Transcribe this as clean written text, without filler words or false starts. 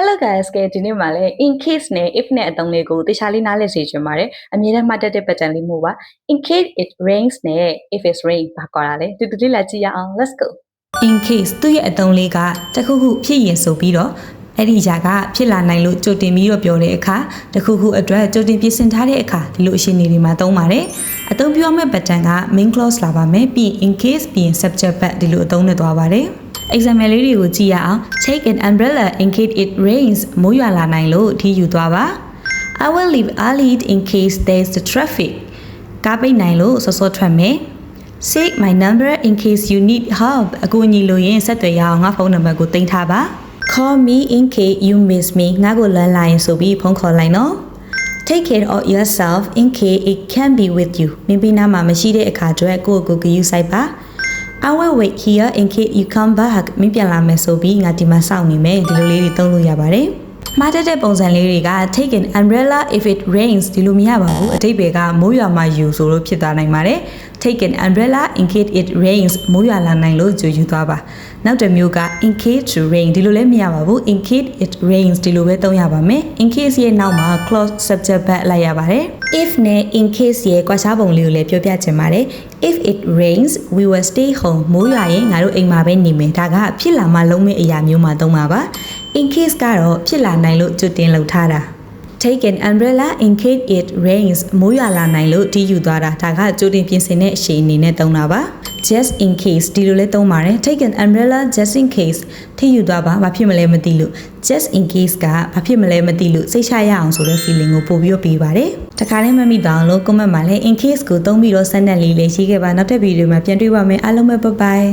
Hello guys ကဲဒီနေ့မှာလည်း in case နဲ့ if နဲ့အသုံးလေးကိုတခြားလေးနားလည်စေချင်ပါတယ်အမြဲတမ်းမှတ်တတ်တဲ့ pattern လေးမျိုးပါ in case it rains နဲ့ if it's rain ဘာခေါ်တာလဲတူတူလေးလာကြည့်ရအောင် let's go in case သူ့ရဲ့အသုံးလေးကတခုခုဖြစ်ရင်ဆိုပြီးတော့အဲ့ဒီຢာကဖြစ်လာနိုင်လို့ကြိုတင်ပြီးတော့ပြောတဲ့အခါတခုခုအတွက်ကြိုတင်ပြင်ဆင်ထားတဲ့အခါဒီလိုအရှင်းနေတွေမှာသုံးပါတယ်အသုံးပြောမဲ့ pattern က main clause လာပါမယ်ပြီး in case ပြီးရင် subject verb ဒီလိုအသုံးနဲ့သွားပါတယ်example လေးတွေကိုကြည့်ရအောင် take an umbrella in case it rains မိုးရွာလာနိုင်လို့ဒီယူသွားပါ I will leave early in case there's the traffic ကားပိတ်နိုင်လို့စောစောထွက်မယ် save my number in case you need help အကူအညီလိုရင်ဆက်သွယ်ရအောင်ငါဖုန်းနံပါတ်ကိုတင်ထားပါ call me in case you miss me ငါကိုလမ်းလာရင်ဆိုပြီးဖုန်းခေါ်လိုက်နော် take care of yourself in case it can be with you မင်းပြနာမှာမရှိတဲ့အခါကျကိုယ့်ကိုယ်ကိုဂရုစိုက်ပါ I will wait here in case you come back မင်းပြန်လာမယ်ဆိုပြီးငါဒီမှာစောင့်နေမယ်ဒီလိုလေးတွေသုံးလို့ရပါတယ်မှားတတ်တဲ့ပုံစံလေးတွေက take an umbrella if it rains ဒီလိုမရပါဘူးအတိတ်တွေကမိုးရွာမှယူဆိုလို့ဖြစ်သွားနိုင်ပါတယ် take an umbrella in case it rains မိုးရွာလာနိုင်လို့ကြိုယူသွားပါနောက်တစ်မျိုးက in case to rain ဒီလိုလည်းမရပါဘူး in case it rains ဒီလိုပဲသုံးရပါမယ် in case ရဲ့နောက်မှာ clause subject verb လိုက်ရပါတယ် if နဲ့ in case ရဲ့ကွာခြားပုံလေးကိုလည်းပြောပြချင်ပါတယ် if it rains we will stay home မိုးရွာရင်ငါတို့အိမ်မှာပဲနေမယ်ဒါကဖြစ်လာမှလုံးမဲ့အရာမျိုးမှာသုံးပါပါ in case ကတော့ဖြစ်လာနိုင်လို့ကြိုတင်လုပ်ထားတာ take an umbrella in case it rains မိုးရွာလာနိုင်လို့ဒီယူသွားတာဒါကကြိုတင်ပြင်ဆင်တဲ့အရှိန်အနေနဲ့သုံးတာပါ just in case ဒီလိုလေးသုံးပါတယ် take an umbrella just in case ထိယူသွားပါဘာဖြစ်မလဲမသိလို့ just in case ကဘာဖြစ်မလဲမသိလို့စိတ်ချရအောင်ဆိုတဲ့ feeling ကိုပို့ပြီးတော့ပေးပါတယ်တခါလေးမမိပါအောင်လို့ comment မှာလည်း in case ကိုသုံးပြီးတော့ sentence လေးရေးခဲ့ပါနောက်တဲ့ဗီဒီယိုမှာပြန်တွေ့ပါမယ်အားလုံးပဲ bye bye